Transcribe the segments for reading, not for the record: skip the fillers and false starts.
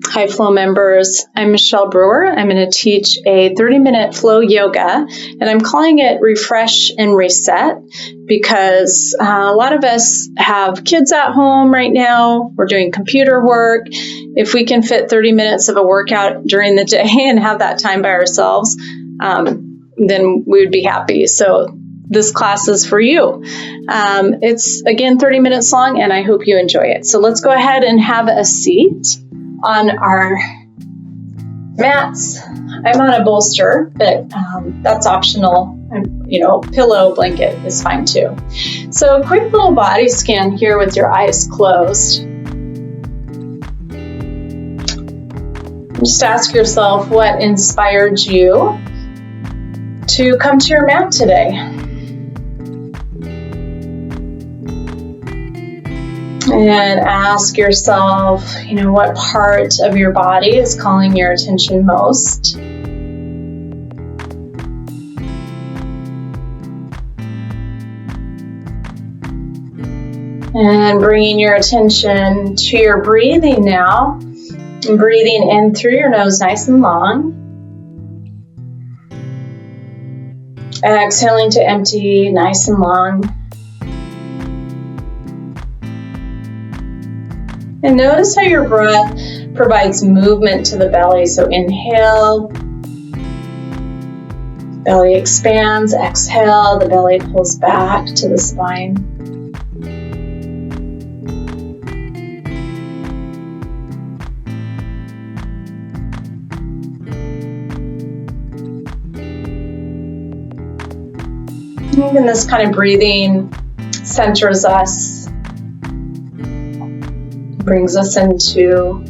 Hi, Flow members. I'm Michelle Brewer. I'm going to teach a 30-minute flow yoga, and I'm calling it Refresh and Reset because a lot of us have kids at home right now. We're doing computer work. If we can fit 30 minutes of a workout during the day and have that time by ourselves, then we would be happy. So this class is for you. It's, again, 30 minutes long, and I hope you enjoy it. So let's go ahead and have a seat on our mats. I'm on a bolster, but that's optional. Pillow, blanket is fine too. So a quick little body scan here with your eyes closed. Just ask yourself what inspired you to come to your mat today. And ask yourself, what part of your body is calling your attention most? And bringing your attention to your breathing now. And breathing in through your nose nice and long. Exhaling to empty nice and long. And notice how your breath provides movement to the belly. So inhale, belly expands. Exhale, the belly pulls back to the spine. Even this kind of breathing centers us. Brings us into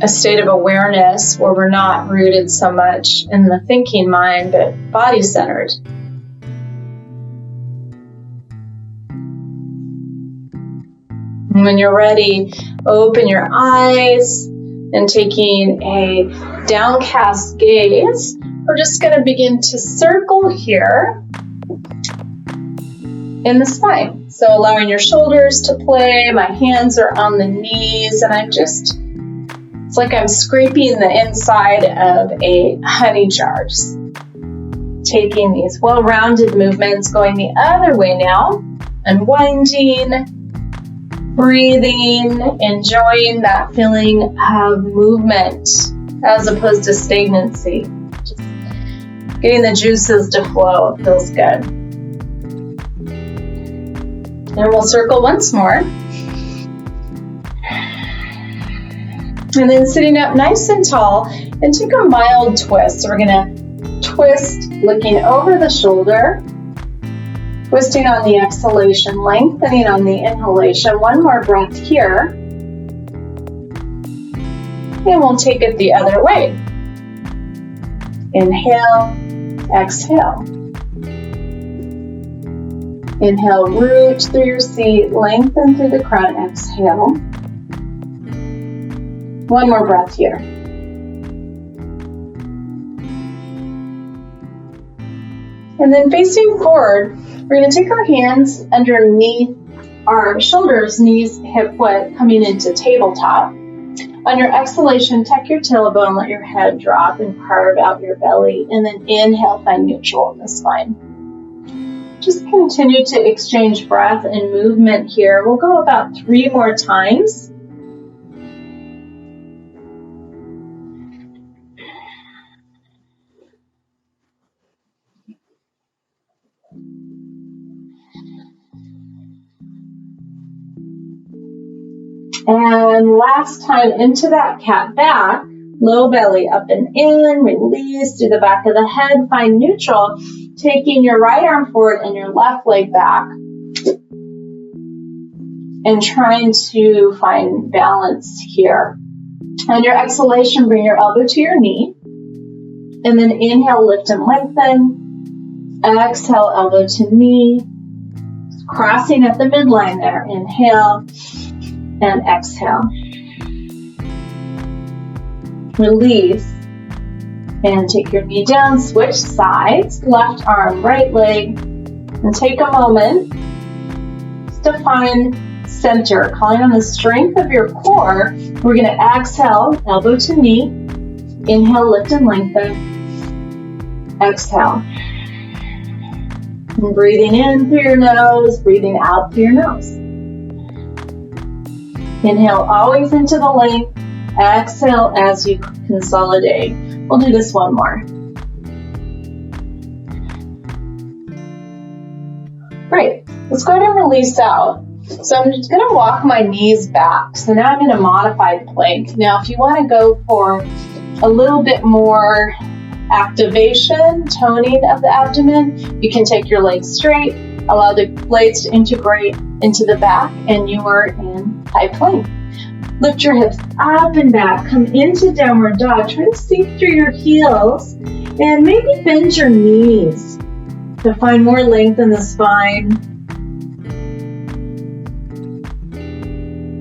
a state of awareness where we're not rooted so much in the thinking mind, but body-centered. And when you're ready, open your eyes and taking a downcast gaze, we're just going to begin to circle here in the spine. So allowing your shoulders to play, my hands are on the knees, and it's like I'm scraping the inside of a honey jar. Just taking these well-rounded movements, going the other way now, unwinding, breathing, enjoying that feeling of movement as opposed to stagnancy. Just getting the juices to flow, it feels good. And we'll circle once more. And then sitting up nice and tall and take a mild twist. So we're going to twist looking over the shoulder, twisting on the exhalation, lengthening on the inhalation. One more breath here. And we'll take it the other way. Inhale, exhale. Inhale, root through your seat, lengthen through the crown, exhale. One more breath here. And then facing forward, we're going to take our hands underneath our shoulders, knees, hip width, coming into tabletop. On your exhalation, tuck your tailbone, let your head drop and carve out your belly. And then inhale, find neutral in the spine. Just continue to exchange breath and movement here. We'll go about 3 more times. And last time into that cat back, low belly up and in, release through the back of the head, find neutral. Taking your right arm forward and your left leg back and trying to find balance here. On your exhalation, bring your elbow to your knee and then inhale, lift and lengthen. Exhale, elbow to knee, crossing at the midline there. Inhale and exhale. Release. And take your knee down, switch sides, left arm, right leg, and take a moment to find center, calling on the strength of your core. We're going to exhale, elbow to knee. Inhale, lift and lengthen. Exhale. And breathing in through your nose, breathing out through your nose. Inhale always into the length. Exhale as you consolidate. We'll do this one more. Great. Let's go ahead and release out. So I'm just going to walk my knees back. So now I'm in a modified plank. Now if you want to go for a little bit more activation, toning of the abdomen, you can take your legs straight, allow the blades to integrate into the back, and you are in high plank. Lift your hips up and back, come into downward dog, try to sink through your heels, and maybe bend your knees to find more length in the spine.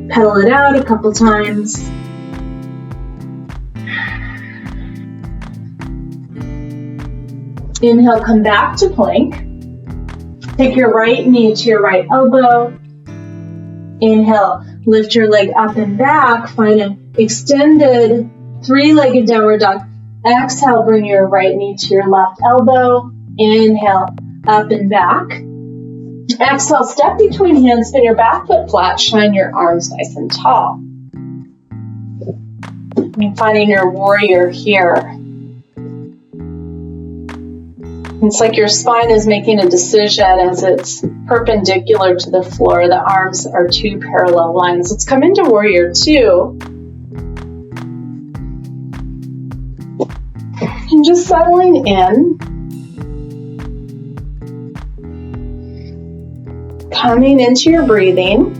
Pedal it out a couple times. Inhale, come back to plank. Take your right knee to your right elbow. Inhale, lift your leg up and back. Find an extended three-legged downward dog. Exhale, bring your right knee to your left elbow. Inhale, up and back. Exhale, step between hands, spin your back foot flat, shine your arms nice and tall. And finding your warrior here. It's like your spine is making a decision as it's perpendicular to the floor. The arms are two parallel lines. Let's come into warrior two. And just settling in. Coming into your breathing.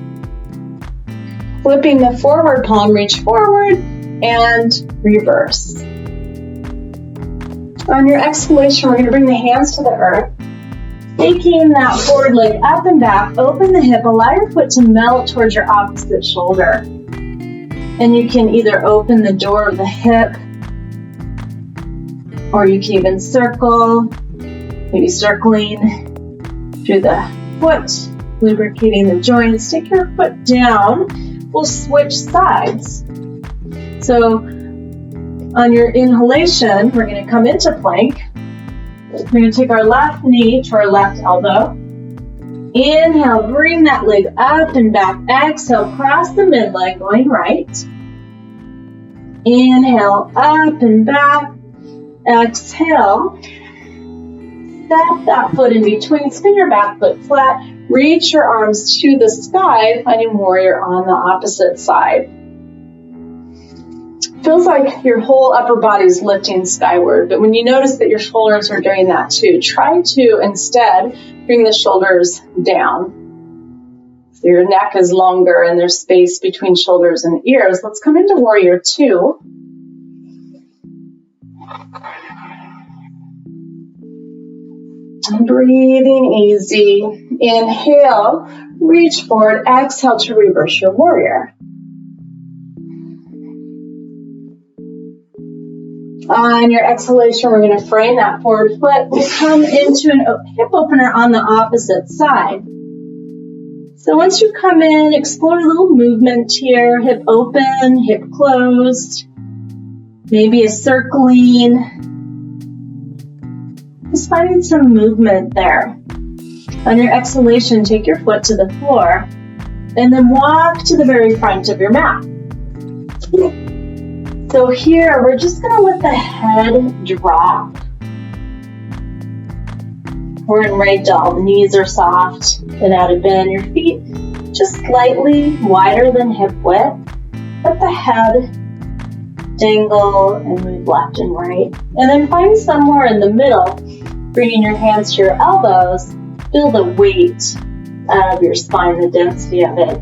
Flipping the forward palm, reach forward and reverse. On your exhalation, we're going to bring the hands to the earth. Taking that forward leg up and back, open the hip, allow your foot to melt towards your opposite shoulder. And you can either open the door of the hip, or you can even circle, maybe circling through the foot, lubricating the joints. Take your foot down. We'll switch sides. So on your inhalation, we're going to come into plank. We're going to take our left knee to our left elbow. Inhale, bring that leg up and back. Exhale, cross the mid-leg, going right. Inhale, up and back. Exhale. Step that foot in between, spin your back foot flat. Reach your arms to the sky, finding warrior on the opposite side. Feels like your whole upper body is lifting skyward, but when you notice that your shoulders are doing that too, try to instead bring the shoulders down. So your neck is longer and there's space between shoulders and ears. Let's come into warrior two. Breathing easy. Inhale, reach forward. Exhale to reverse your warrior. On your exhalation, we're going to frame that forward foot. We'll come into an hip opener on the opposite side. So once you come in, explore a little movement here. Hip open, hip closed. Maybe a circling. Just finding some movement there. On your exhalation, take your foot to the floor. And then walk to the very front of your mat. So here, we're just going to let the head drop. We're in ragdoll. The knees are soft and out of bend. Your feet just slightly wider than hip width. Let the head dangle and move left and right. And then find somewhere in the middle, bringing your hands to your elbows. Feel the weight of your spine, the density of it.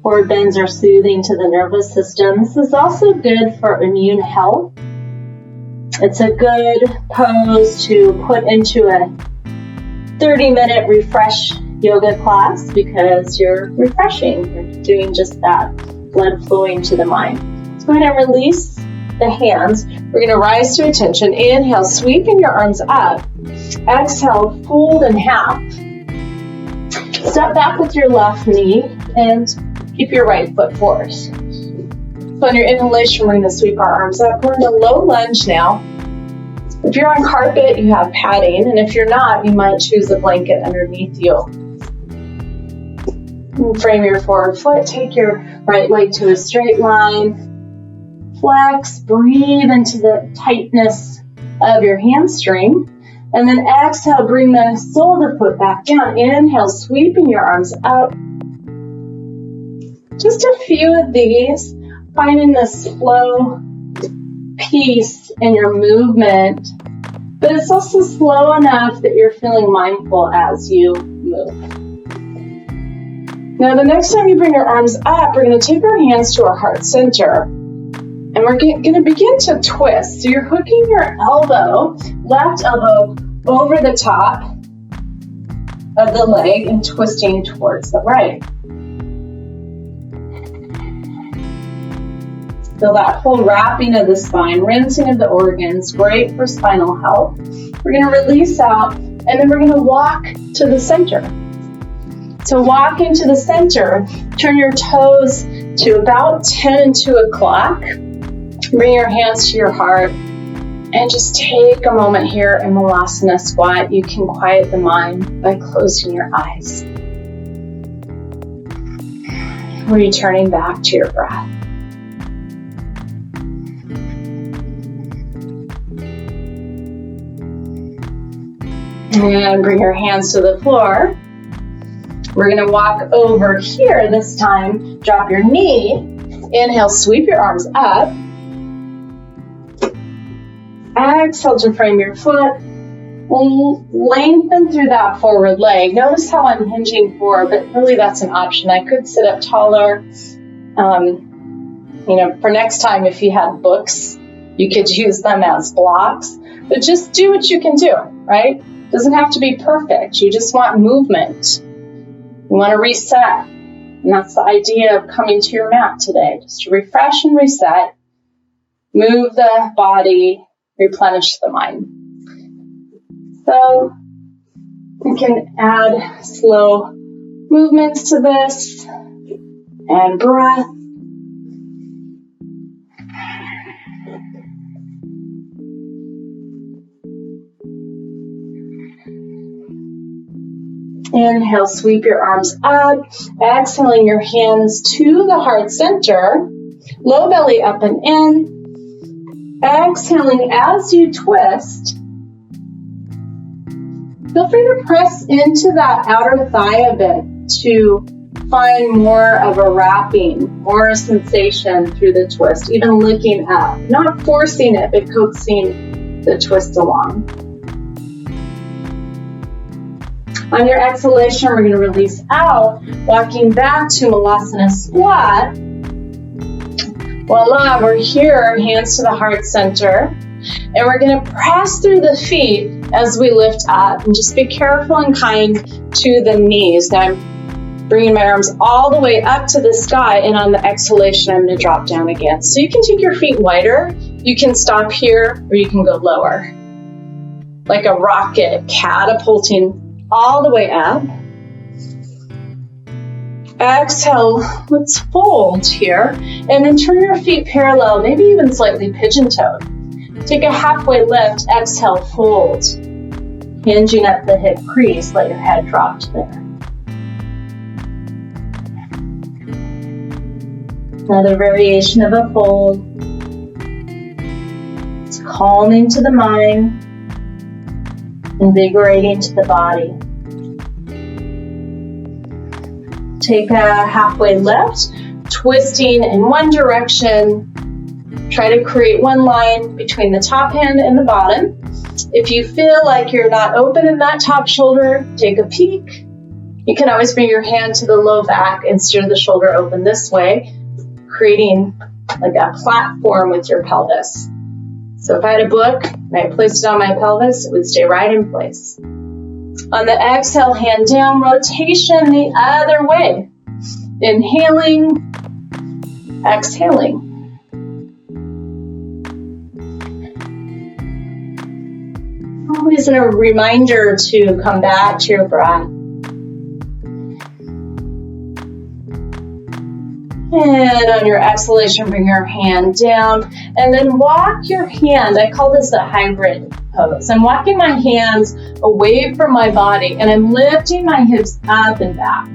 Forward bends are soothing to the nervous system. This is also good for immune health. It's a good pose to put into a 30-minute refresh yoga class because you're refreshing. You're doing just that, blood flowing to the mind. Let's go ahead and release the hands. We're going to rise to attention. Inhale, sweeping your arms up. Exhale, fold in half. Step back with your left knee and keep your right foot forward. So on your inhalation, we're going to sweep our arms up. We're in a low lunge now. If you're on carpet, you have padding, and if you're not, you might choose a blanket underneath you. And frame your forward foot. Take your right leg to a straight line. Flex, breathe into the tightness of your hamstring. And then exhale, bring the sole of the foot back down. Inhale, sweeping your arms up. Just a few of these, finding this slow peace in your movement, but it's also slow enough that you're feeling mindful as you move. Now, the next time you bring your arms up, we're going to take our hands to our heart center, and we're going to begin to twist. So you're hooking your elbow, left elbow, over the top of the leg and twisting towards the right. Feel that whole wrapping of the spine, rinsing of the organs, great for spinal health. We're going to release out, and then we're going to walk to the center. So walk into the center, turn your toes to about 10 and 2 o'clock. Bring your hands to your heart, and just take a moment here in Malasana Squat. You can quiet the mind by closing your eyes. Returning back to your breath. And bring your hands to the floor. We're going to walk over here this time. Drop your knee. Inhale, sweep your arms up. Exhale to frame your foot. Lengthen through that forward leg. Notice how I'm hinging forward, but really that's an option. I could sit up taller. For next time, if you had books, you could use them as blocks. But just do what you can do, right? Doesn't have to be perfect. You just want movement. You want to reset. And that's the idea of coming to your mat today. Just to refresh and reset. Move the body. Replenish the mind. So we can add slow movements to this. And breath. Inhale, sweep your arms up. Exhaling your hands to the heart center. Low belly up and in. Exhaling as you twist. Feel free to press into that outer thigh a bit to find more of a wrapping, more sensation through the twist, even looking up. Not forcing it, but coaxing the twist along. On your exhalation, we're going to release out, walking back to Malasana Squat. Voila, we're here, hands to the heart center. And we're going to press through the feet as we lift up. And just be careful and kind to the knees. Now I'm bringing my arms all the way up to the sky. And on the exhalation, I'm going to drop down again. So you can take your feet wider. You can stop here, or you can go lower. Like a rocket catapulting all the way up. Exhale, let's fold here. And then turn your feet parallel, maybe even slightly pigeon-toed. Take a halfway lift, exhale, fold. Hinging at the hip crease, let your head drop to there. Another variation of a fold. It's calming to the mind. Invigorating to the body. Take a halfway lift, twisting in one direction. Try to create one line between the top hand and the bottom. If you feel like you're not open in that top shoulder, take a peek. You can always bring your hand to the low back and steer the shoulder open this way, creating like a platform with your pelvis. So if I had a book and I placed it on my pelvis, it would stay right in place. On the exhale, hand down, rotation the other way. Inhaling, exhaling. always a reminder to come back to your breath. And on your exhalation, bring your hand down and then walk your hand. I call this a hybrid pose. I'm walking my hands away from my body and I'm lifting my hips up and back.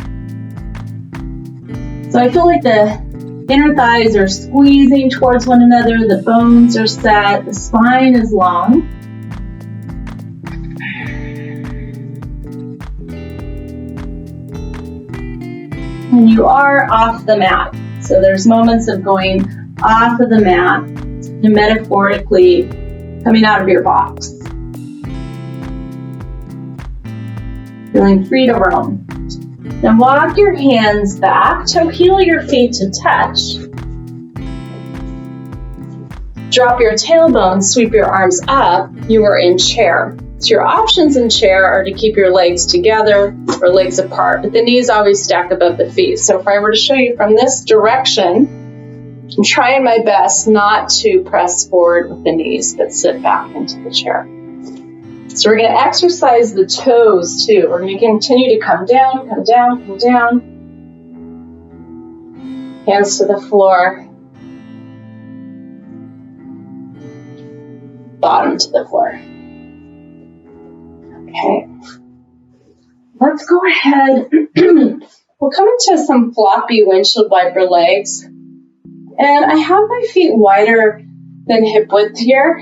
So I feel like the inner thighs are squeezing towards one another, the bones are set, the spine is long. And you are off the mat. So there's moments of going off of the mat and metaphorically coming out of your box. Feeling free to roam. Then walk your hands back, toe heel your feet to touch. Drop your tailbone, sweep your arms up. You are in chair. So your options in chair are to keep your legs together or legs apart, but the knees always stack above the feet. So if I were to show you from this direction, I'm trying my best not to press forward with the knees, but sit back into the chair. So we're going to exercise the toes too. We're going to continue to come down, come down, come down. Hands to the floor. Bottom to the floor. Okay, let's go ahead. We'll come into some floppy windshield wiper legs. And I have my feet wider than hip width here.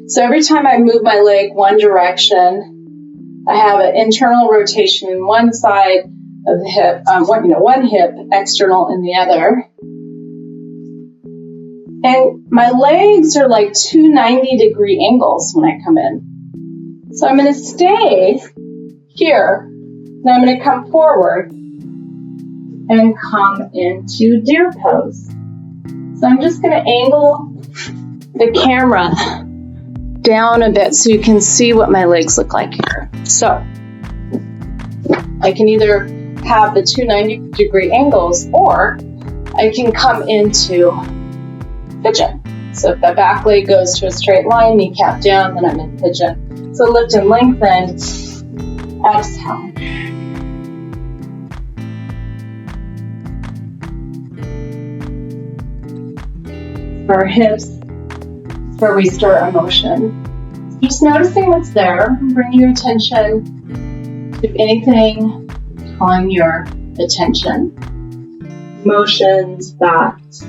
So every time I move my leg one direction, I have an internal rotation in one side of the hip, one hip, external in the other. And my legs are like two 90-degree angles when I come in. So I'm going to stay here, then I'm going to come forward and come into deer pose. So I'm just going to angle the camera down a bit so you can see what my legs look like here. So I can either have the two 90-degree angles or I can come into pigeon. So if the back leg goes to a straight line, kneecap down, then I'm in pigeon. So lift and lengthen, exhale. For our hips, it's where we start our motion. Just noticing what's there, bring your attention to anything calling your attention. Motions, thoughts.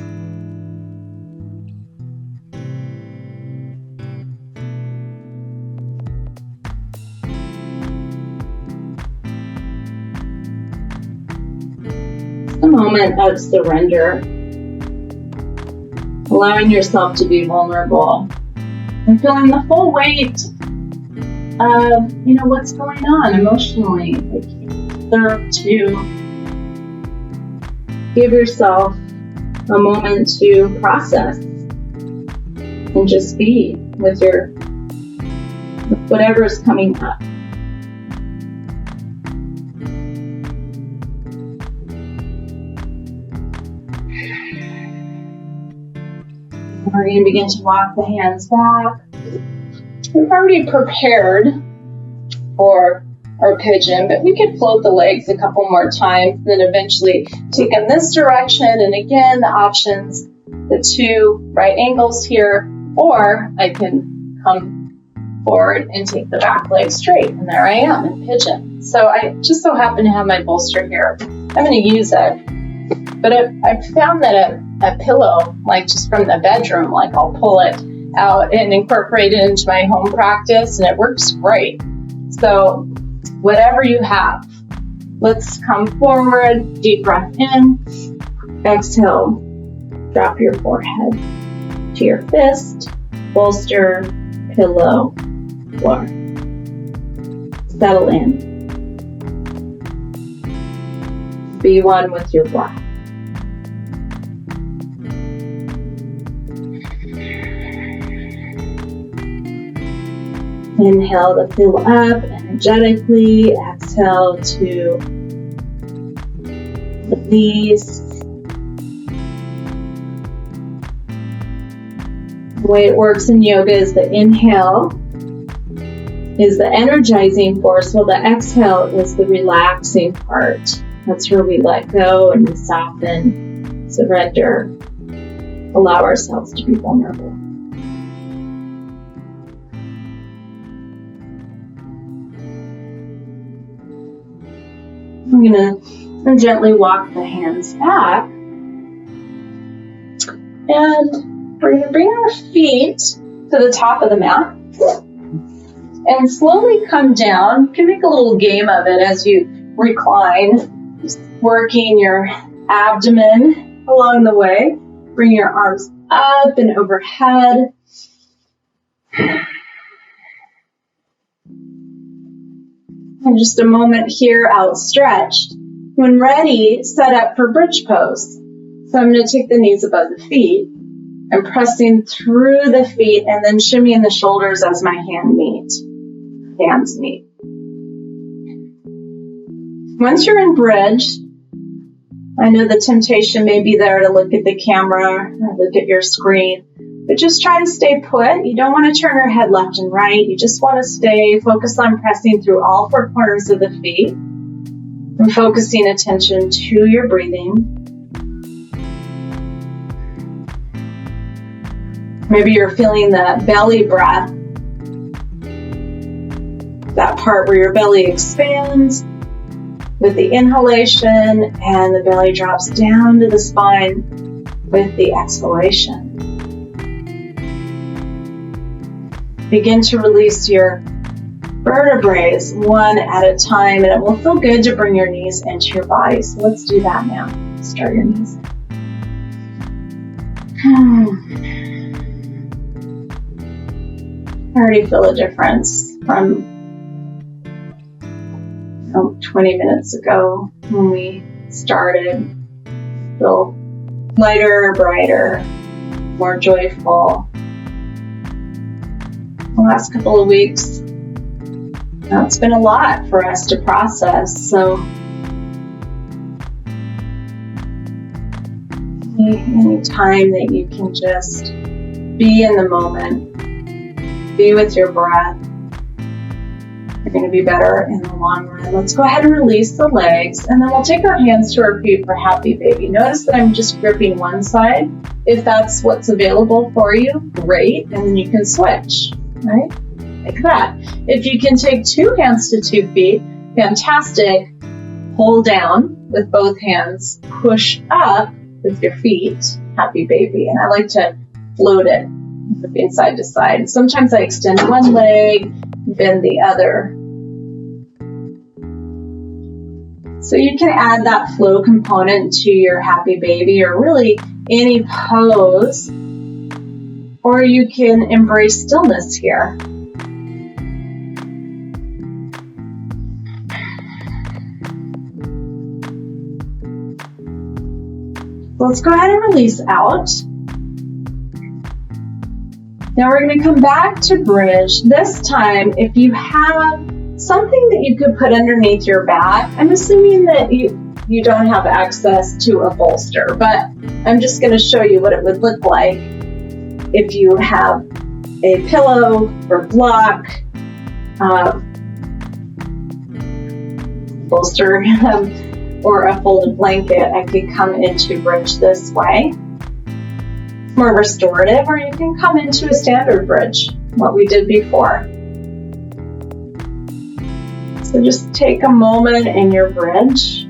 A moment of surrender, allowing yourself to be vulnerable and feeling the full weight of, what's going on emotionally. Like you deserve to give yourself a moment to process and just be with whatever is coming up. We're going to begin to walk the hands back. We've already prepared for our pigeon, but we could float the legs a couple more times, then eventually take in this direction. And again, the options, the two right angles here, or I can come forward and take the back leg straight. And there I am in pigeon. So I just so happen to have my bolster here. I'm going to use it. But I've found that a pillow, like just from the bedroom, like I'll pull it out and incorporate it into my home practice, and it works great. So whatever you have, let's come forward, deep breath in, exhale, drop your forehead to your fist, bolster, pillow, floor. Settle in. Be one with your breath. Inhale to fill up energetically. Exhale to release. The way it works in yoga is the inhale is the energizing force, while the exhale is the relaxing part. That's where we let go and we soften, surrender, allow ourselves to be vulnerable. I'm going to gently walk the hands back. And we're going to bring our feet to the top of the mat. And slowly come down. You can make a little game of it as you recline. Just working your abdomen along the way. Bring your arms up and overhead. And just a moment here outstretched. When ready, set up for bridge pose. So I'm going to take the knees above the feet. I'm pressing through the feet and then shimmying the shoulders as my hands meet. Once you're in bridge, I know the temptation may be there to look at the camera or look at your screen, but just try to stay put. You don't want to turn your head left and right. You just want to stay focused on pressing through all four corners of the feet and focusing attention to your breathing. Maybe you're feeling that belly breath, that part where your belly expands with the inhalation and the belly drops down to the spine with the exhalation. Begin to release your vertebrae one at a time, and it will feel good to bring your knees into your body. So let's do that now. Start your knees. I already feel a difference from 20 minutes ago when we started. Feel lighter, brighter, more joyful. The last couple of weeks, it's been a lot for us to process, so any time that you can just be in the moment, be with your breath, you're going to be better in the long run. Let's go ahead and release the legs, and then we'll take our hands to our feet for happy baby. Notice that I'm just gripping one side. If that's what's available for you, great, and then you can switch, right? Like that. If you can take two hands to 2 feet, fantastic. Hold down with both hands, push up with your feet, happy baby. And I like to float it, moving side to side. Sometimes I extend one leg, bend the other. So you can add that flow component to your happy baby, or really any pose, or you can embrace stillness here. Let's go ahead and release out. Now we're going to come back to bridge. This time, if you have something that you could put underneath your back, I'm assuming that you don't have access to a bolster, but I'm just going to show you what it would look like if you have a pillow or block, bolster, or a folded blanket. I could come into bridge this way. More restorative, or you can come into a standard bridge, what we did before. So just take a moment in your bridge.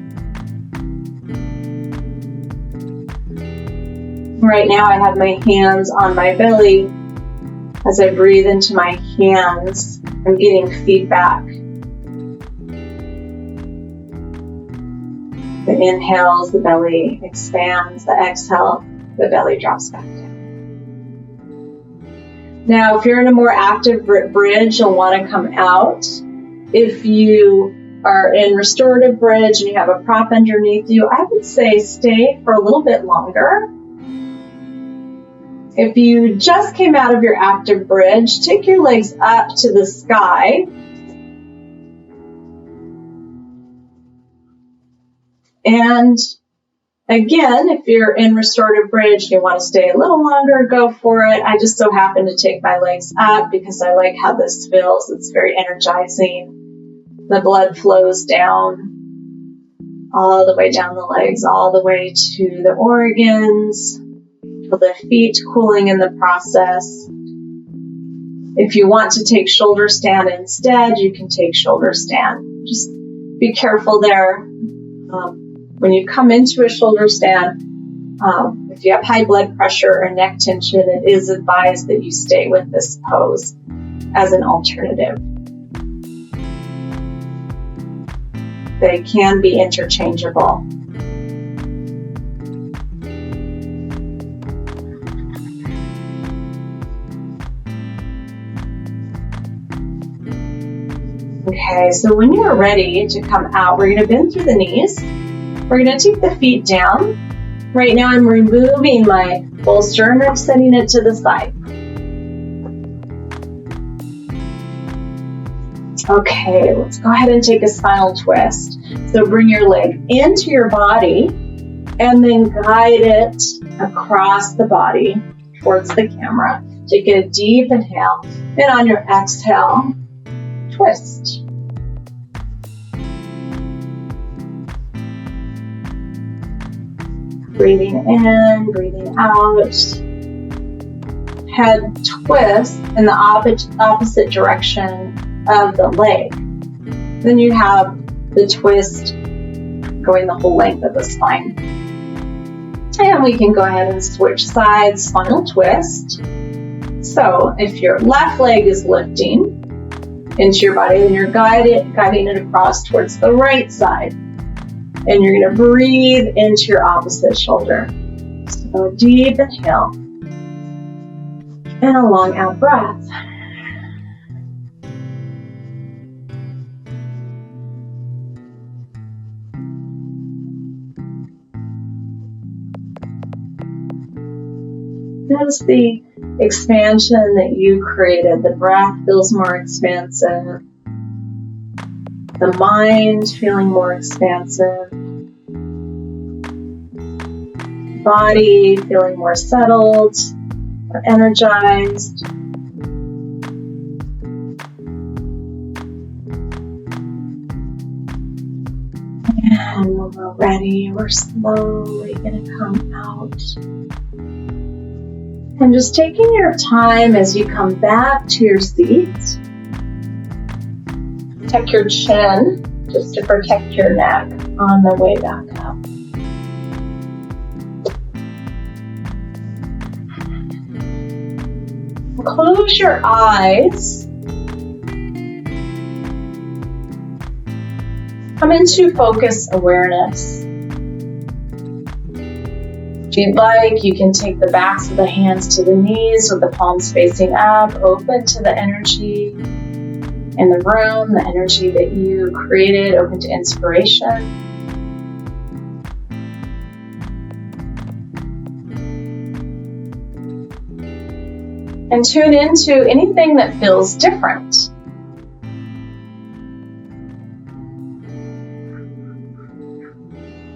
Right now I have my hands on my belly. As I breathe into my hands, I'm getting feedback. The inhales, the belly expands. The exhale, the belly drops back down. Now, if you're in a more active bridge, you'll want to come out. If you are in restorative bridge and you have a prop underneath you, I would say stay for a little bit longer. If you just came out of your active bridge, take your legs up to the sky. And Again, if you're in restorative bridge and you want to stay a little longer, go for it. I just so happen to take my legs up because I like how this feels. It's very energizing. The blood flows down, all the way down the legs, all the way to the organs. Feel the feet cooling in the process. If you want to take shoulder stand instead, you can take shoulder stand. Just be careful there. When you come into a shoulder stand, if you have high blood pressure or neck tension, it is advised that you stay with this pose as an alternative. They can be interchangeable. Okay, so when you're ready to come out, we're going to bend through the knees. We're going to take the feet down. Right now I'm removing my bolster and I'm setting it to the side. Okay, let's go ahead and take a spinal twist. So bring your leg into your body and then guide it across the body towards the camera. Take a deep inhale, and on your exhale, twist. Breathing in, breathing out. Head twist in the opposite direction of the leg. Then you have the twist going the whole length of the spine. And we can go ahead and switch sides, spinal twist. So if your left leg is lifting into your body, then you're guiding it across towards the right side. And you're going to breathe into your opposite shoulder. So deep inhale and a long out breath. Notice the expansion that you created. The breath feels more expansive. The mind feeling more expansive. Body feeling more settled, more energized. And when we're ready, we're slowly going to come out. And just taking your time as you come back to your seat. Tuck your chin just to protect your neck on the way back up. Close your eyes. Come into focus awareness. If you'd like, you can take the backs of the hands to the knees with the palms facing up, open to the energy in the room, the energy that you created, open to inspiration. And tune into anything that feels different.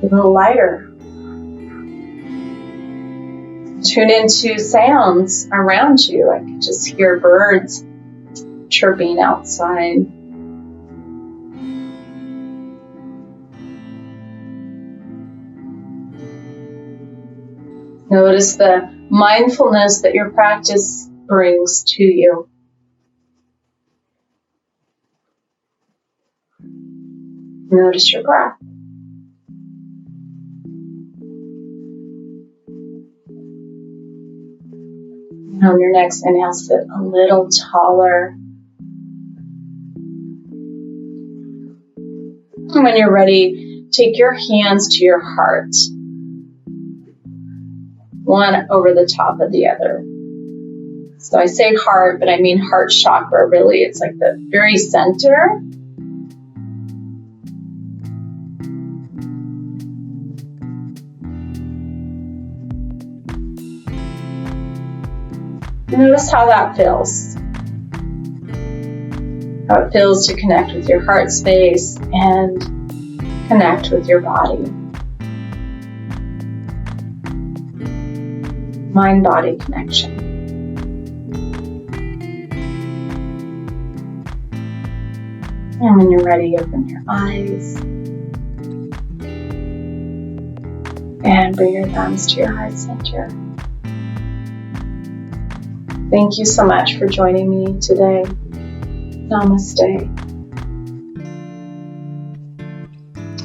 A little lighter. Tune into sounds around you. I can just hear birds chirping outside. Notice the mindfulness that your practice brings to you. Notice your breath. On your next inhale, sit a little taller. And when you're ready, take your hands to your heart. One over the top of the other. So I say heart, but I mean heart chakra, really. It's like the very center. Notice how that feels. How it feels to connect with your heart space and connect with your body. mind-body connection. And when you're ready, open your eyes. And bring your thumbs to your heart center. Thank you so much for joining me today. Namaste.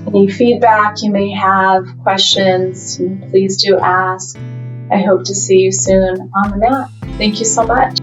Any feedback you may have, questions, please do ask. I hope to see you soon on the mat. Thank you so much.